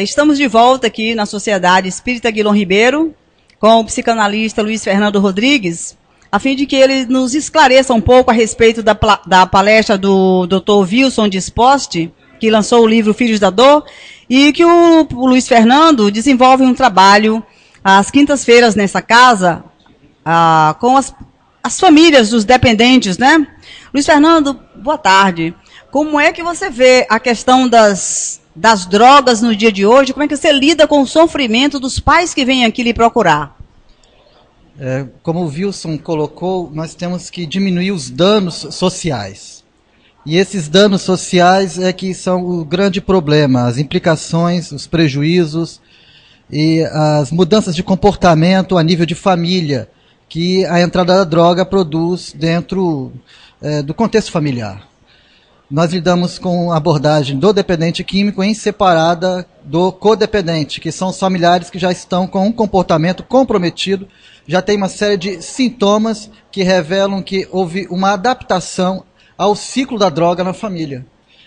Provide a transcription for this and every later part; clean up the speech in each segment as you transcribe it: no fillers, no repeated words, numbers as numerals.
Estamos de volta aqui na Sociedade Espírita Guilom Ribeiro com o psicanalista Luiz Fernando Rodrigues, a fim de que ele nos esclareça um pouco a respeito da palestra do Dr. Wilson Disposti, que lançou o livro Filhos da Dor, e que o Luiz Fernando desenvolve um trabalho às quintas-feiras nessa casa com as famílias dos dependentes, né? Luiz Fernando, boa tarde. Como é que você vê a questão das drogas no dia de hoje? Como é que você lida com o sofrimento dos pais que vêm aqui lhe procurar? Como o Wilson colocou, nós temos que diminuir os danos sociais. E esses danos sociais é que são o grande problema, as implicações, os prejuízos e as mudanças de comportamento a nível de família que a entrada da droga produz dentro do contexto familiar. Nós lidamos com a abordagem do dependente químico em separada do codependente, que são os familiares que já estão com um comportamento comprometido, já tem uma série de sintomas que revelam que houve uma adaptação ao ciclo da droga na família.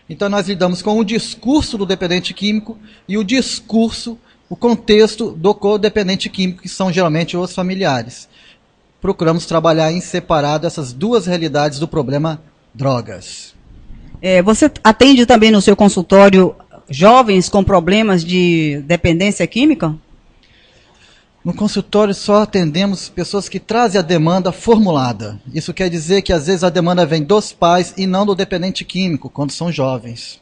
Então nós lidamos com o discurso do dependente químico e o discurso, o contexto do codependente químico, que são geralmente os familiares. Procuramos trabalhar em separado essas duas realidades do problema drogas. Você atende também no seu consultório jovens com problemas de dependência química? No consultório só atendemos pessoas que trazem a demanda formulada. Isso quer dizer que às vezes a demanda vem dos pais e não do dependente químico, quando são jovens.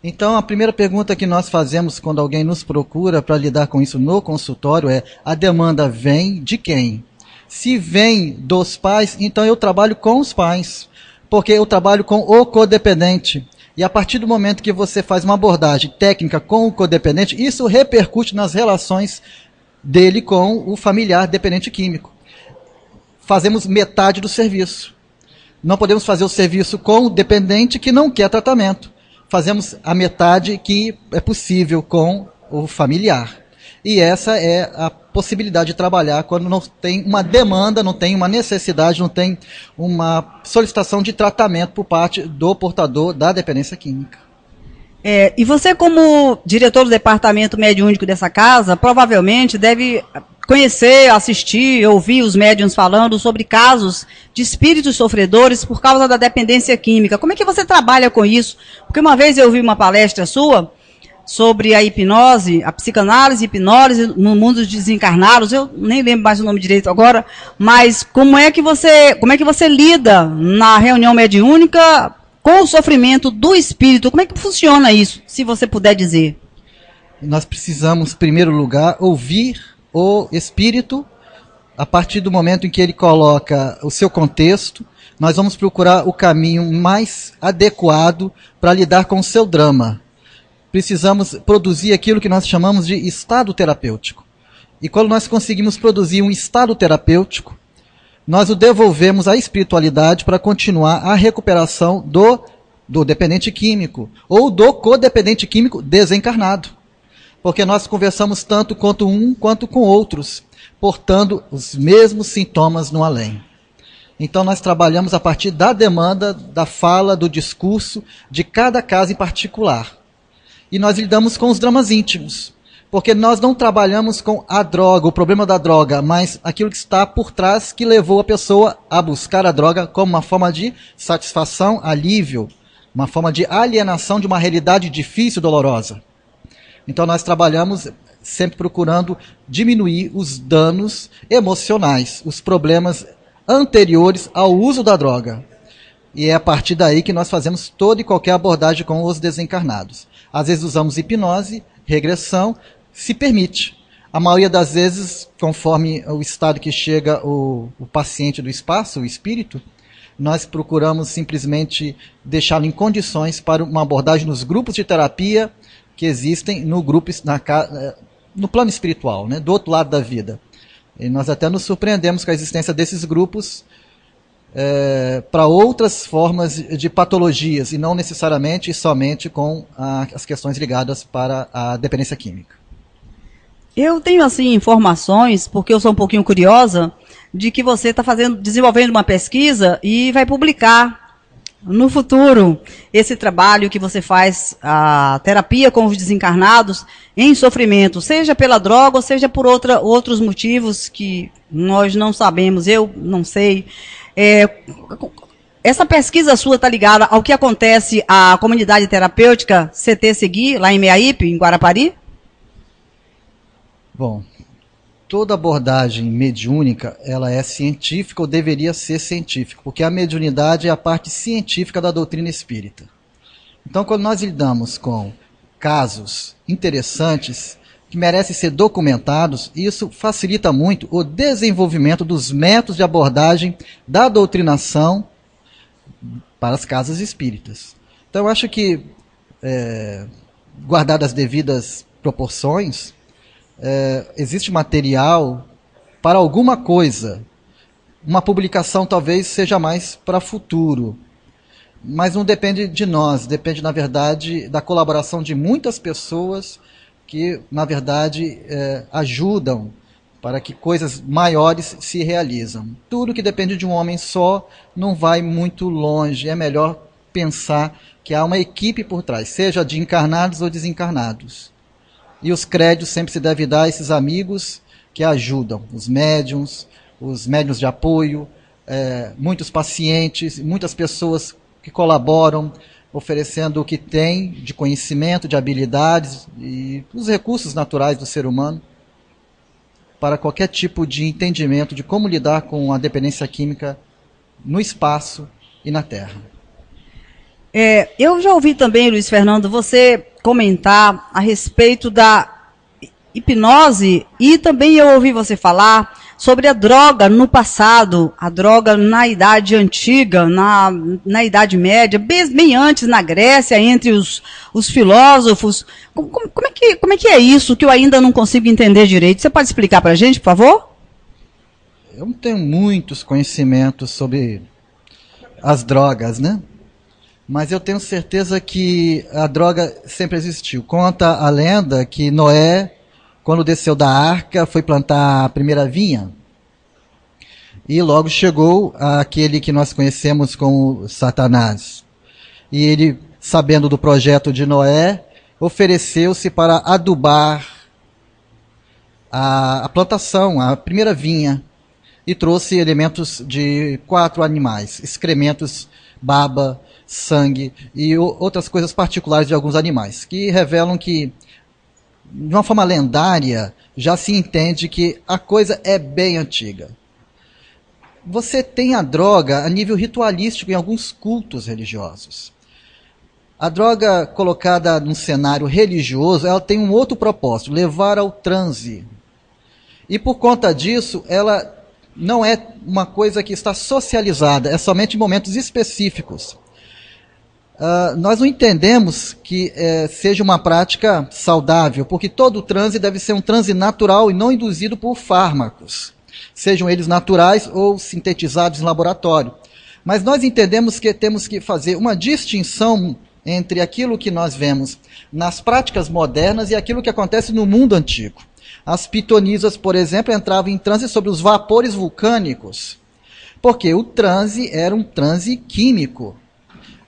Então a primeira pergunta que nós fazemos quando alguém nos procura para lidar com isso no consultório é: a demanda vem de quem? Se vem dos pais, então eu trabalho com os pais. Porque eu trabalho com o codependente. E a partir do momento que você faz uma abordagem técnica com o codependente, isso repercute nas relações dele com o familiar dependente químico. Fazemos metade do serviço. Não podemos fazer o serviço com o dependente que não quer tratamento. Fazemos a metade que é possível com o familiar. E essa é a possibilidade de trabalhar quando não tem uma demanda, não tem uma necessidade, não tem uma solicitação de tratamento por parte do portador da dependência química. E você, como diretor do departamento mediúnico dessa casa, provavelmente deve conhecer, assistir, ouvir os médiuns falando sobre casos de espíritos sofredores por causa da dependência química. Como é que você trabalha com isso? Porque uma vez eu ouvi uma palestra sua sobre a hipnose, a psicanálise e hipnose no mundo dos desencarnados. Eu nem lembro mais o nome direito agora, mas como é que você lida na reunião mediúnica com o sofrimento do espírito? Como é que funciona isso, se você puder dizer? Nós precisamos, em primeiro lugar, ouvir o espírito. A partir do momento em que ele coloca o seu contexto, nós vamos procurar o caminho mais adequado para lidar com o seu drama. Precisamos produzir aquilo que nós chamamos de estado terapêutico. E quando nós conseguimos produzir um estado terapêutico, nós o devolvemos à espiritualidade para continuar a recuperação do dependente químico ou do codependente químico desencarnado. Porque nós conversamos tanto quanto um quanto com outros, portando os mesmos sintomas no além. Então nós trabalhamos a partir da demanda, da fala, do discurso de cada caso em particular. E nós lidamos com os dramas íntimos, porque nós não trabalhamos com a droga, o problema da droga, mas aquilo que está por trás que levou a pessoa a buscar a droga como uma forma de satisfação, alívio, uma forma de alienação de uma realidade difícil, dolorosa. Então nós trabalhamos sempre procurando diminuir os danos emocionais, os problemas anteriores ao uso da droga. E é a partir daí que nós fazemos toda e qualquer abordagem com os desencarnados. Às vezes usamos hipnose, regressão, se permite. A maioria das vezes, conforme o estado que chega o paciente do espaço, o espírito, nós procuramos simplesmente deixá-lo em condições para uma abordagem nos grupos de terapia que existem no plano espiritual, né, do outro lado da vida. E nós até nos surpreendemos com a existência desses grupos para outras formas de patologias e não necessariamente e somente com as questões ligadas para a dependência química. Eu tenho assim informações, porque eu sou um pouquinho curiosa, de que você está desenvolvendo uma pesquisa e vai publicar no futuro, esse trabalho que você faz, a terapia com os desencarnados em sofrimento, seja pela droga ou seja por outros motivos que nós não sabemos, eu não sei. Essa pesquisa sua está ligada ao que acontece à comunidade terapêutica CT Segui, lá em Meaípe, em Guarapari? Bom, toda abordagem mediúnica, ela é científica ou deveria ser científica, porque a mediunidade é a parte científica da doutrina espírita. Então, quando nós lidamos com casos interessantes, que merecem ser documentados, isso facilita muito o desenvolvimento dos métodos de abordagem da doutrinação para as casas espíritas. Então, eu acho que, guardadas as devidas proporções, existe material para alguma coisa. Uma publicação talvez seja mais para futuro, mas não depende de nós, depende, na verdade, da colaboração de muitas pessoas que, na verdade, ajudam para que coisas maiores se realizam. Tudo que depende de um homem só não vai muito longe, é melhor pensar que há uma equipe por trás, seja de encarnados ou desencarnados. E os créditos sempre se devem dar a esses amigos que ajudam, os médiums de apoio, muitos pacientes, muitas pessoas que colaboram, oferecendo o que tem de conhecimento, de habilidades e os recursos naturais do ser humano para qualquer tipo de entendimento de como lidar com a dependência química no espaço e na Terra. Eu já ouvi também, Luiz Fernando, você comentar a respeito da hipnose e também eu ouvi você falar sobre a droga no passado, a droga na Idade Antiga, na Idade Média, bem antes na Grécia, entre os filósofos. Como é que é isso que eu ainda não consigo entender direito? Você pode explicar para a gente, por favor? Eu não tenho muitos conhecimentos sobre as drogas, né? Mas eu tenho certeza que a droga sempre existiu. Conta a lenda que Noé, quando desceu da arca, foi plantar a primeira vinha. E logo chegou aquele que nós conhecemos como Satanás. E ele, sabendo do projeto de Noé, ofereceu-se para adubar a plantação, a primeira vinha. E trouxe elementos de 4 animais, excrementos, baba, sangue e outras coisas particulares de alguns animais, que revelam que, de uma forma lendária, já se entende que a coisa é bem antiga. Você tem a droga a nível ritualístico em alguns cultos religiosos. A droga colocada num cenário religioso, ela tem um outro propósito, levar ao transe. E por conta disso, ela não é uma coisa que está socializada, é somente em momentos específicos. Nós não entendemos que seja uma prática saudável, porque todo transe deve ser um transe natural e não induzido por fármacos, sejam eles naturais ou sintetizados em laboratório. Mas nós entendemos que temos que fazer uma distinção entre aquilo que nós vemos nas práticas modernas e aquilo que acontece no mundo antigo. As pitonisas, por exemplo, entravam em transe sobre os vapores vulcânicos, porque o transe era um transe químico.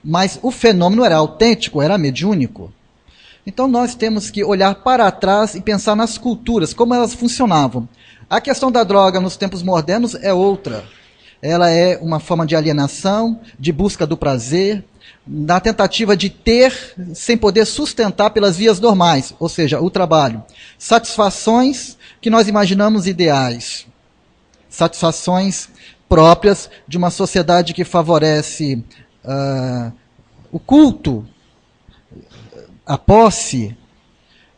Mas o fenômeno era autêntico, era mediúnico. Então nós temos que olhar para trás e pensar nas culturas, como elas funcionavam. A questão da droga nos tempos modernos é outra. Ela é uma forma de alienação, de busca do prazer, na tentativa de ter sem poder sustentar pelas vias normais, ou seja, o trabalho. Satisfações que nós imaginamos ideais. Satisfações próprias de uma sociedade que favorece o culto, a posse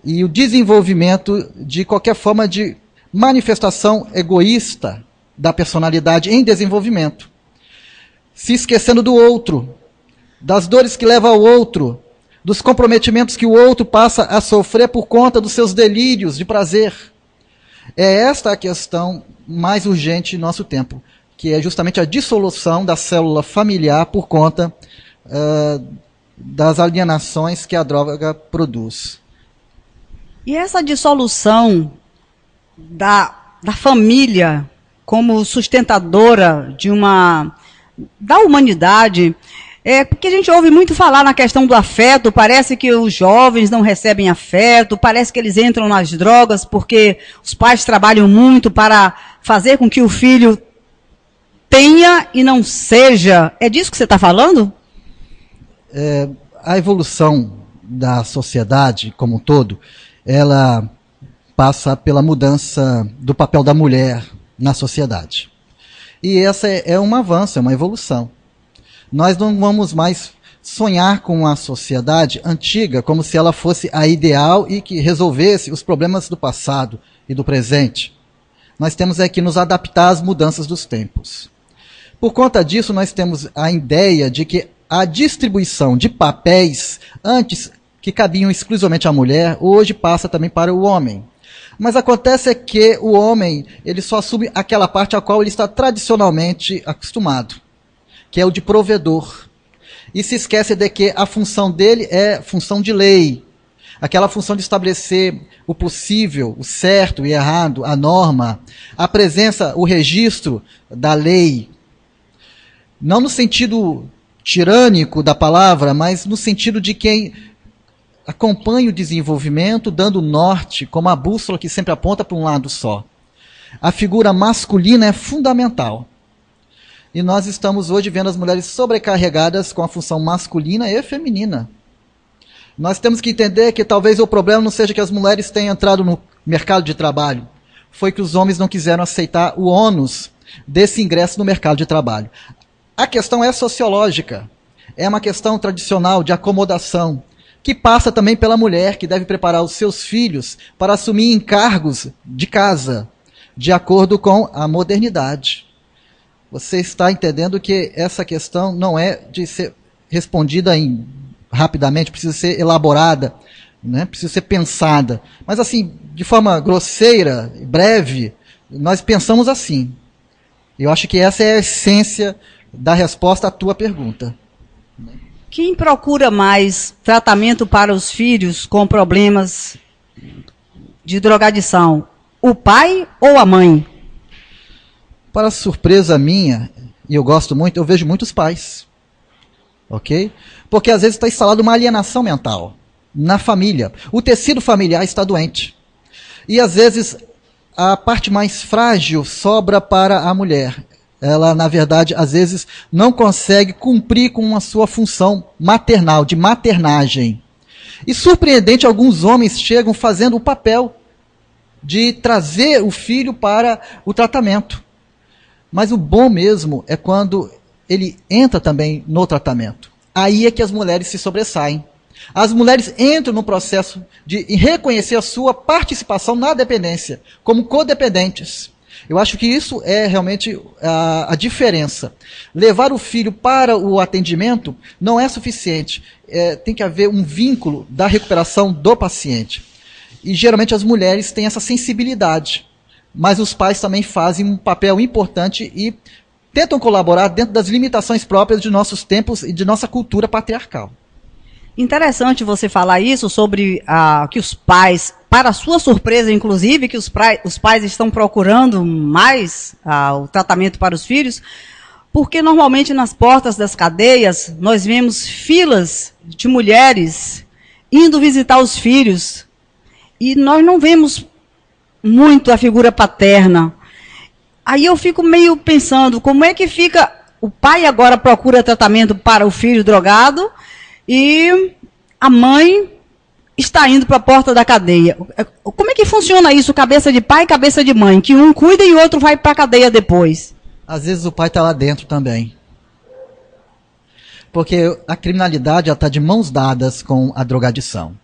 e o desenvolvimento de qualquer forma de manifestação egoísta da personalidade em desenvolvimento, se esquecendo do outro, das dores que leva ao outro, dos comprometimentos que o outro passa a sofrer por conta dos seus delírios de prazer. É esta a questão mais urgente em nosso tempo, que é justamente a dissolução da célula familiar por conta das alienações que a droga produz. E essa dissolução da família como sustentadora da humanidade, Porque a gente ouve muito falar na questão do afeto, parece que os jovens não recebem afeto, parece que eles entram nas drogas porque os pais trabalham muito para fazer com que o filho tenha e não seja. É disso que você está falando? A evolução da sociedade como um todo, ela passa pela mudança do papel da mulher na sociedade. E essa é um avanço, é uma evolução. Nós não vamos mais sonhar com uma sociedade antiga como se ela fosse a ideal e que resolvesse os problemas do passado e do presente. Nós temos que nos adaptar às mudanças dos tempos. Por conta disso, nós temos a ideia de que a distribuição de papéis, antes que cabiam exclusivamente à mulher, hoje passa também para o homem. Mas acontece que o homem, ele só assume aquela parte a qual ele está tradicionalmente acostumado, que é o de provedor. E se esquece de que a função dele é função de lei, aquela função de estabelecer o possível, o certo e errado, a norma, a presença, o registro da lei, não no sentido tirânico da palavra, mas no sentido de quem acompanha o desenvolvimento, dando norte, como a bússola que sempre aponta para um lado só. A figura masculina é fundamental. E nós estamos hoje vendo as mulheres sobrecarregadas com a função masculina e feminina. Nós temos que entender que talvez o problema não seja que as mulheres tenham entrado no mercado de trabalho. Foi que os homens não quiseram aceitar o ônus desse ingresso no mercado de trabalho. A questão é sociológica. É uma questão tradicional de acomodação, que passa também pela mulher, que deve preparar os seus filhos para assumir encargos de casa, de acordo com a modernidade. Você está entendendo que essa questão não é de ser respondida rapidamente, precisa ser elaborada, né? Precisa ser pensada. Mas assim, de forma grosseira, breve, nós pensamos assim. Eu acho que essa é a essência da resposta à tua pergunta. Quem procura mais tratamento para os filhos com problemas de drogadição? O pai ou a mãe? Para surpresa minha, e eu gosto muito, eu vejo muitos pais. Ok? Porque às vezes está instalada uma alienação mental na família. O tecido familiar está doente. E às vezes a parte mais frágil sobra para a mulher. Ela, na verdade, às vezes não consegue cumprir com a sua função maternal, de maternagem. E surpreendente, alguns homens chegam fazendo o papel de trazer o filho para o tratamento. Mas o bom mesmo é quando ele entra também no tratamento. Aí é que as mulheres se sobressaem. As mulheres entram no processo de reconhecer a sua participação na dependência, como codependentes. Eu acho que isso é realmente a diferença. Levar o filho para o atendimento não é suficiente. Tem que haver um vínculo da recuperação do paciente. E geralmente as mulheres têm essa sensibilidade. Mas os pais também fazem um papel importante e tentam colaborar dentro das limitações próprias de nossos tempos e de nossa cultura patriarcal. Interessante você falar isso sobre que os pais, para sua surpresa, inclusive, que os pais estão procurando mais o tratamento para os filhos, porque normalmente nas portas das cadeias nós vemos filas de mulheres indo visitar os filhos e nós não vemos muito a figura paterna. Aí eu fico meio pensando, como é que fica, o pai agora procura tratamento para o filho drogado e a mãe está indo para a porta da cadeia. Como é que funciona isso, cabeça de pai e cabeça de mãe? Que um cuida e o outro vai para a cadeia depois. Às vezes o pai está lá dentro também. Porque a criminalidade está de mãos dadas com a drogadição.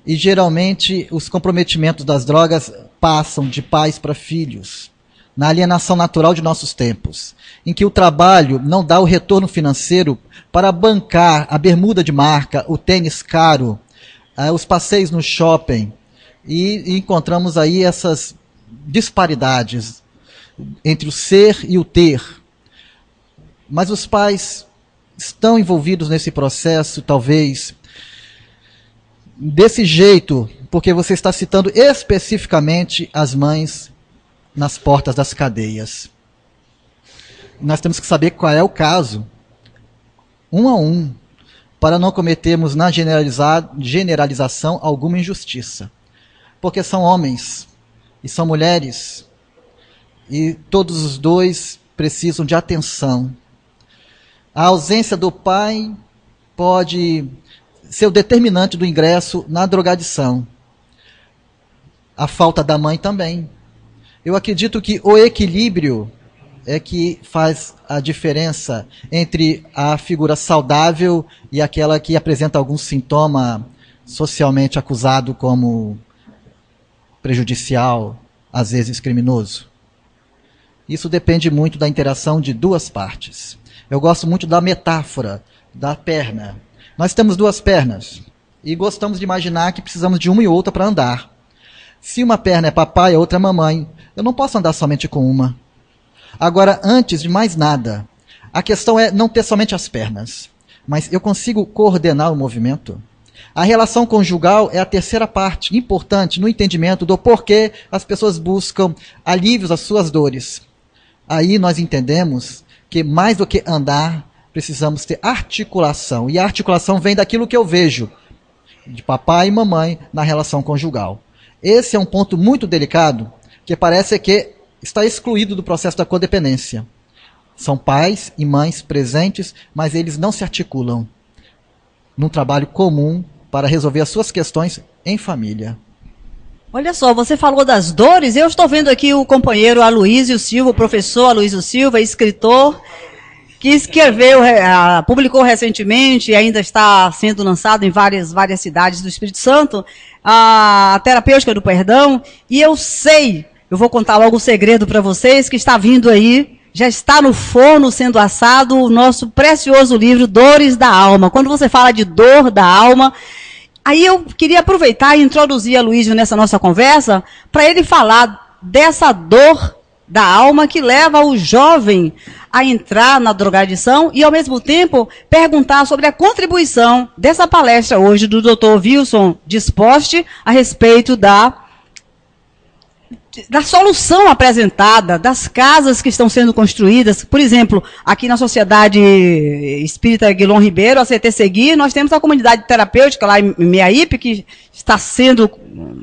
E geralmente os comprometimentos das drogas passam de pais para filhos. Na alienação natural de nossos tempos, em que o trabalho não dá o retorno financeiro para bancar a bermuda de marca, o tênis caro, os passeios no shopping, e encontramos aí essas disparidades entre o ser e o ter. Mas os pais estão envolvidos nesse processo, talvez, desse jeito, porque você está citando especificamente as mães nas portas das cadeias. Nós temos que saber qual é o caso. um a um, para não cometermos na generalização alguma injustiça. Porque são homens e são mulheres, e todos os dois precisam de atenção. A ausência do pai pode ser o determinante do ingresso na drogadição. A falta da mãe também. Eu acredito que o equilíbrio é que faz a diferença entre a figura saudável e aquela que apresenta algum sintoma socialmente acusado como prejudicial, às vezes criminoso. Isso depende muito da interação de duas partes. Eu gosto muito da metáfora da perna. Nós temos duas pernas e gostamos de imaginar que precisamos de uma e outra para andar. Se uma perna é papai e a outra é mamãe, eu não posso andar somente com uma. Agora, antes de mais nada, a questão é não ter somente as pernas, mas eu consigo coordenar o movimento. A relação conjugal é a terceira parte importante no entendimento do porquê as pessoas buscam alívios às suas dores. Aí nós entendemos que mais do que andar, precisamos ter articulação. E a articulação vem daquilo que eu vejo de papai e mamãe na relação conjugal. Esse é um ponto muito delicado, que parece que está excluído do processo da codependência. São pais e mães presentes, mas eles não se articulam num trabalho comum para resolver as suas questões em família. Olha só, você falou das dores, eu estou vendo aqui o companheiro Aloísio Silva, o professor Aloísio Silva, escritor, que escreveu, publicou recentemente e ainda está sendo lançado em várias cidades do Espírito Santo, a Terapêutica do Perdão, e eu sei, eu vou contar logo o segredo para vocês, que está vindo aí, já está no forno sendo assado o nosso precioso livro Dores da Alma. Quando você fala de dor da alma, aí eu queria aproveitar e introduzir a Aloísio nessa nossa conversa, para ele falar dessa dor da alma que leva o jovem a entrar na drogadição e, ao mesmo tempo, perguntar sobre a contribuição dessa palestra hoje do Dr. Wilson Disposte a respeito da solução apresentada, das casas que estão sendo construídas. Por exemplo, aqui na Sociedade Espírita Guilom Ribeiro, a CT-Segui, nós temos a comunidade terapêutica lá em Meaípe, que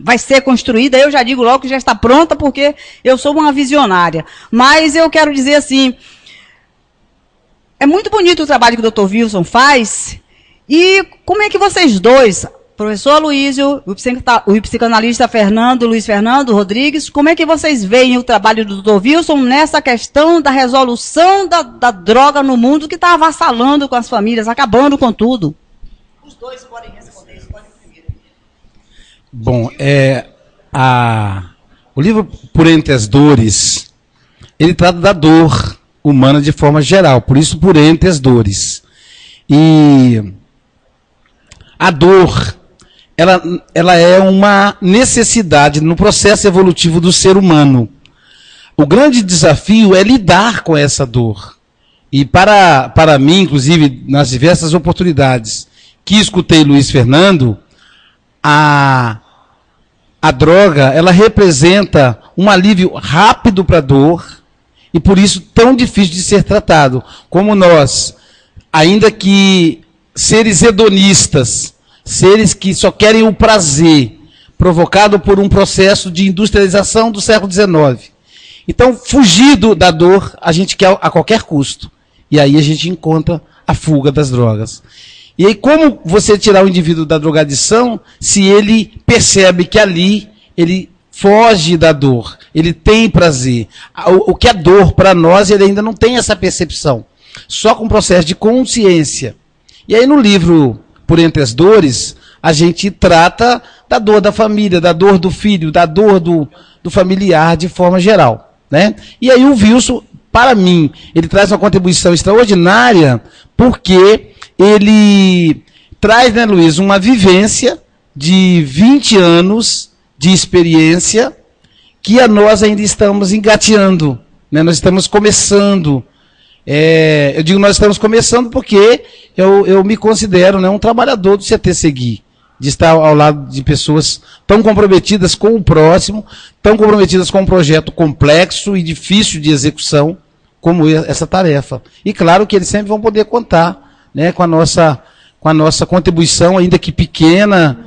vai ser construída. Eu já digo logo que já está pronta, porque eu sou uma visionária. Mas eu quero dizer assim, é muito bonito o trabalho que o Dr. Wilson faz, e como é que vocês dois, professor Aloísio, o psicanalista Luiz Fernando Rodrigues, como é que vocês veem o trabalho do Dr. Wilson nessa questão da resolução da droga no mundo que está avassalando com as famílias, acabando com tudo? Os dois podem responder, podem primeiro. Bom, o livro Por Entre as Dores, ele trata da dor humana de forma geral, por isso Por Entre as Dores. E a dor, ela é uma necessidade no processo evolutivo do ser humano. O grande desafio é lidar com essa dor. E para mim, inclusive, nas diversas oportunidades que escutei Luiz Fernando, a droga, ela representa um alívio rápido para a dor, e por isso tão difícil de ser tratado. Como nós, ainda que seres hedonistas, seres que só querem o prazer, provocado por um processo de industrialização do século XIX. Então, fugir da dor, a gente quer a qualquer custo. E aí a gente encontra a fuga das drogas. E aí, como você tirar o indivíduo da drogadição, se ele percebe que ali ele foge da dor, ele tem prazer. O que é dor para nós, ele ainda não tem essa percepção. Só com o processo de consciência. E aí no livro Por Entre as Dores, a gente trata da dor da família, da dor do filho, da dor do familiar de forma geral, né? E aí o Wilson, para mim, ele traz uma contribuição extraordinária, porque ele traz, né, Luiz, uma vivência de 20 anos de experiência que nós ainda estamos engateando, né? Nós estamos começando. Eu digo nós estamos começando porque eu me considero, né, um trabalhador do CT-Segui, de estar ao lado de pessoas tão comprometidas com o próximo, tão comprometidas com um projeto complexo e difícil de execução como essa tarefa. E claro que eles sempre vão poder contar, né, com a nossa contribuição, ainda que pequena,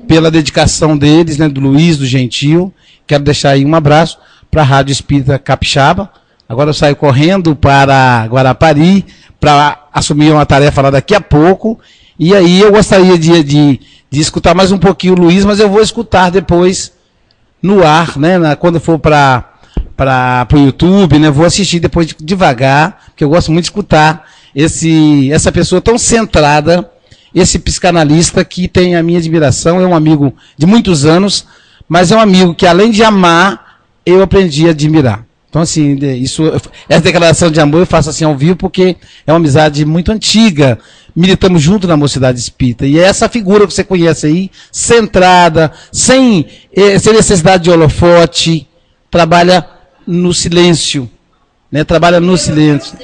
pela dedicação deles, né, do Luiz, do Gentil. Quero deixar aí um abraço para a Rádio Espírita Capixaba. Agora eu saio correndo para Guarapari para assumir uma tarefa lá daqui a pouco. E aí eu gostaria de escutar mais um pouquinho o Luiz, mas eu vou escutar depois no ar, né, quando for para o YouTube, né, vou assistir depois devagar, porque eu gosto muito de escutar essa pessoa tão centrada, esse psicanalista que tem a minha admiração, é um amigo de muitos anos, mas é um amigo que, além de amar, eu aprendi a admirar. Então, assim, essa declaração de amor eu faço assim ao vivo, porque é uma amizade muito antiga. Militamos junto na Mocidade Espírita. E é essa figura que você conhece aí, centrada, sem necessidade de holofote, trabalha no silêncio. Né? Trabalha no silêncio.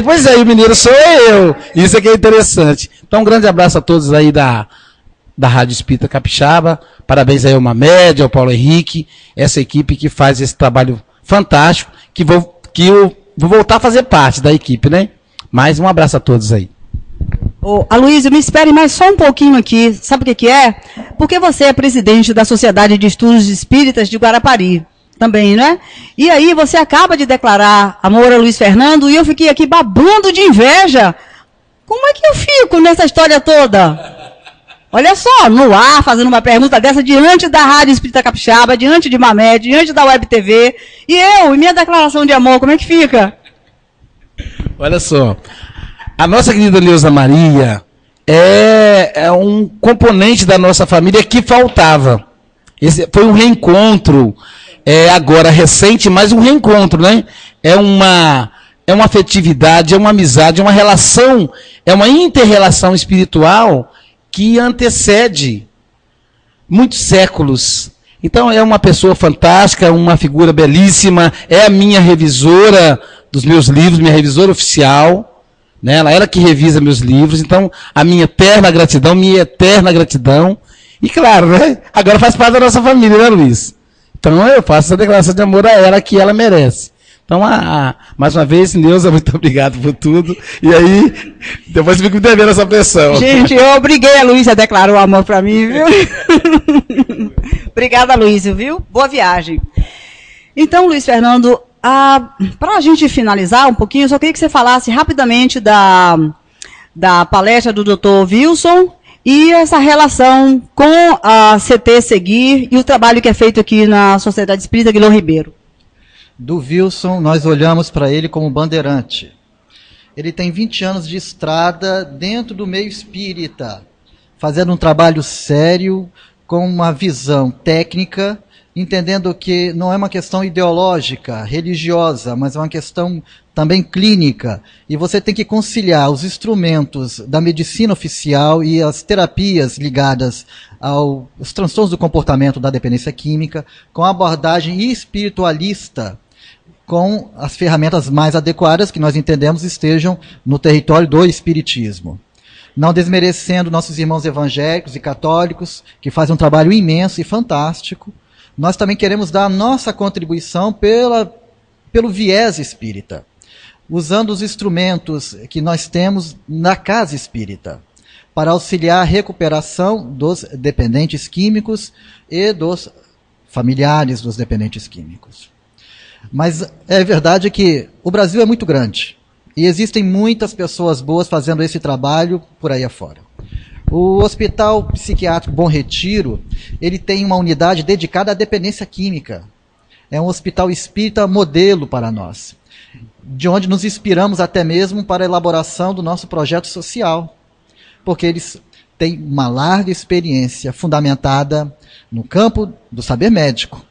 Pois é, o mineiro sou eu. Isso é que é interessante. Então, um grande abraço a todos aí da Rádio Espírita Capixaba. Parabéns aí ao Mamed, ao Paulo Henrique, essa equipe que faz esse trabalho fantástico, que eu vou voltar a fazer parte da equipe, né? Mais um abraço a todos aí. Aloysio, me espere mais só um pouquinho aqui. Sabe o que é? Porque você é presidente da Sociedade de Estudos Espíritas de Guarapari, também, né? E aí você acaba de declarar amor a Luiz Fernando e eu fiquei aqui babando de inveja. Como é que eu fico nessa história toda? Olha só, no ar, fazendo uma pergunta dessa diante da Rádio Espírita Capixaba, diante de Mamed, diante da Web TV. E minha declaração de amor, como é que fica? Olha só, a nossa querida Neuza Maria é um componente da nossa família que faltava. Esse foi um reencontro, agora recente, mas um reencontro, né? É uma afetividade, é uma amizade, é uma relação, é uma inter-relação espiritual que antecede muitos séculos. Então é uma pessoa fantástica, uma figura belíssima, é a minha revisora dos meus livros, minha revisora oficial, né? Ela que revisa meus livros, então a minha eterna gratidão, e claro, né? Agora faz parte da nossa família, né, Luiz? Então eu faço essa declaração de amor a ela, que ela merece. Então, mais uma vez, Neuza, muito obrigado por tudo. E aí, depois fico me devendo essa pressão. Gente, eu obriguei a Luísa a declarar o amor para mim, viu? Obrigada, Luísa, viu? Boa viagem. Então, Luiz Fernando, para a gente finalizar um pouquinho, eu só queria que você falasse rapidamente da palestra do Dr. Wilson e essa relação com a CT Seguir e o trabalho que é feito aqui na Sociedade Espírita Guilherme Ribeiro. Do Wilson, nós olhamos para ele como bandeirante. Ele tem 20 anos de estrada dentro do meio espírita, fazendo um trabalho sério, com uma visão técnica, entendendo que não é uma questão ideológica, religiosa, mas é uma questão também clínica. E você tem que conciliar os instrumentos da medicina oficial e as terapias ligadas aos transtornos do comportamento da dependência química, com a abordagem espiritualista, com as ferramentas mais adequadas que nós entendemos estejam no território do espiritismo. Não desmerecendo nossos irmãos evangélicos e católicos, que fazem um trabalho imenso e fantástico, nós também queremos dar a nossa contribuição pelo viés espírita, usando os instrumentos que nós temos na casa espírita, para auxiliar a recuperação dos dependentes químicos e dos familiares dos dependentes químicos. Mas é verdade que o Brasil é muito grande e existem muitas pessoas boas fazendo esse trabalho por aí afora. O Hospital Psiquiátrico Bom Retiro, ele tem uma unidade dedicada à dependência química. É um hospital espírita modelo para nós, de onde nos inspiramos até mesmo para a elaboração do nosso projeto social, porque eles têm uma larga experiência fundamentada no campo do saber médico.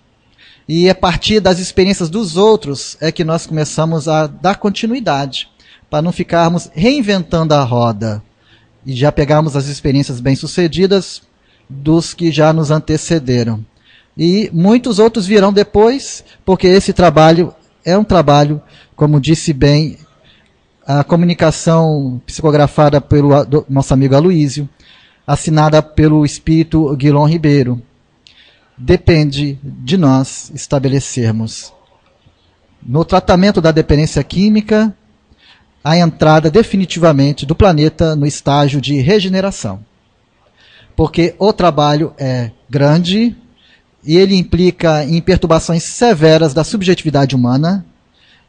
E a partir das experiências dos outros é que nós começamos a dar continuidade, para não ficarmos reinventando a roda e já pegarmos as experiências bem-sucedidas dos que já nos antecederam. E muitos outros virão depois, porque esse trabalho é um trabalho, como disse bem, a comunicação psicografada pelo nosso amigo Aloysio, assinada pelo espírito Guilherme Ribeiro. Depende de nós estabelecermos no tratamento da dependência química a entrada definitivamente do planeta no estágio de regeneração. Porque o trabalho é grande e ele implica em perturbações severas da subjetividade humana,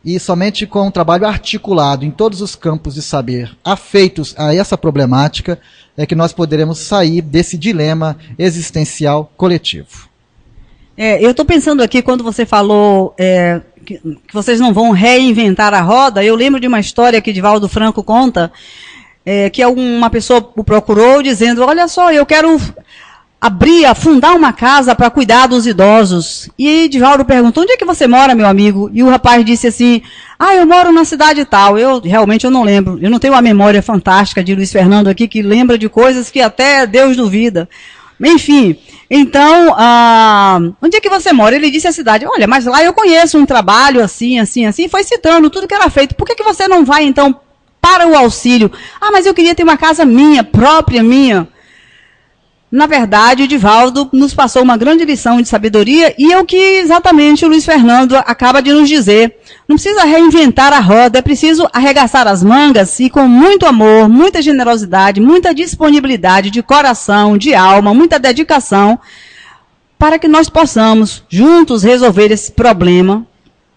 e somente com um trabalho articulado em todos os campos de saber afeitos a essa problemática é que nós poderemos sair desse dilema existencial coletivo. Eu estou pensando aqui, quando você falou que vocês não vão reinventar a roda, eu lembro de uma história que Divaldo Franco conta, que uma pessoa o procurou dizendo, olha só, eu quero fundar uma casa para cuidar dos idosos. E Divaldo perguntou, onde é que você mora, meu amigo? E o rapaz disse assim, eu moro na cidade tal. Realmente eu não lembro. Eu não tenho uma memória fantástica de Luiz Fernando aqui, que lembra de coisas que até Deus duvida. Enfim, então, onde é que você mora? Ele disse a cidade, olha, mas lá eu conheço um trabalho assim, assim, assim, foi citando tudo que era feito. Por que você não vai, então, para o auxílio? Mas eu queria ter uma casa minha, própria minha. Na verdade, o Divaldo nos passou uma grande lição de sabedoria e é o que exatamente o Luiz Fernando acaba de nos dizer. Não precisa reinventar a roda, é preciso arregaçar as mangas e com muito amor, muita generosidade, muita disponibilidade de coração, de alma, muita dedicação, para que nós possamos juntos resolver esse problema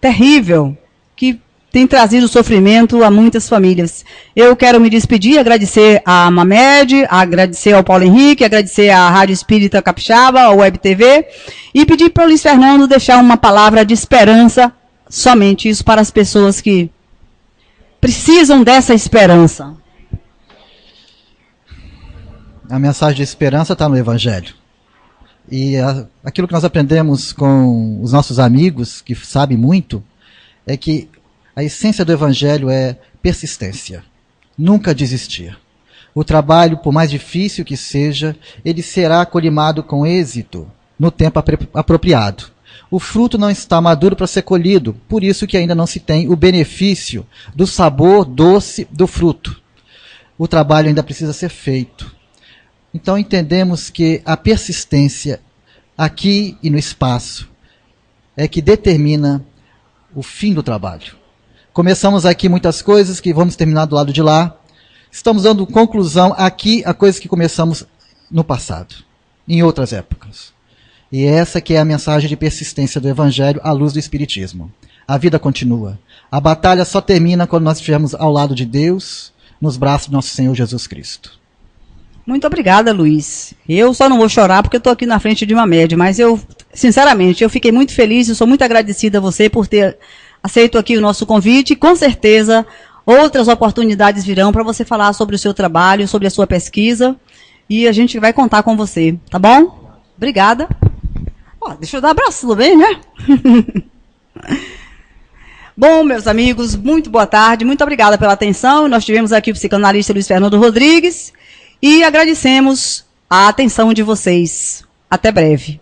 terrível que tem trazido sofrimento a muitas famílias. Eu quero me despedir, agradecer a Mamed, agradecer ao Paulo Henrique, agradecer à Rádio Espírita Capixaba, ao Web TV, e pedir para o Luiz Fernando deixar uma palavra de esperança, somente isso, para as pessoas que precisam dessa esperança. A mensagem de esperança está no Evangelho. E aquilo que nós aprendemos com os nossos amigos, que sabem muito, é que a essência do Evangelho é persistência, nunca desistir. O trabalho, por mais difícil que seja, ele será colimado com êxito no tempo apropriado. O fruto não está maduro para ser colhido, por isso que ainda não se tem o benefício do sabor doce do fruto. O trabalho ainda precisa ser feito. Então entendemos que a persistência aqui e no espaço é que determina o fim do trabalho. Começamos aqui muitas coisas que vamos terminar do lado de lá. Estamos dando conclusão aqui a coisas que começamos no passado, em outras épocas. E essa que é a mensagem de persistência do Evangelho à luz do Espiritismo. A vida continua. A batalha só termina quando nós estivermos ao lado de Deus, nos braços do nosso Senhor Jesus Cristo. Muito obrigada, Luiz. Eu só não vou chorar porque eu estou aqui na frente de uma média, mas sinceramente, eu fiquei muito feliz e sou muito agradecida a você por ter aceito aqui o nosso convite, e com certeza outras oportunidades virão para você falar sobre o seu trabalho, sobre a sua pesquisa, e a gente vai contar com você, tá bom? Obrigada. Deixa eu dar um abraço, tudo bem, né? Bom, meus amigos, muito boa tarde, muito obrigada pela atenção. Nós tivemos aqui o psicanalista Luiz Fernando Rodrigues e agradecemos a atenção de vocês. Até breve.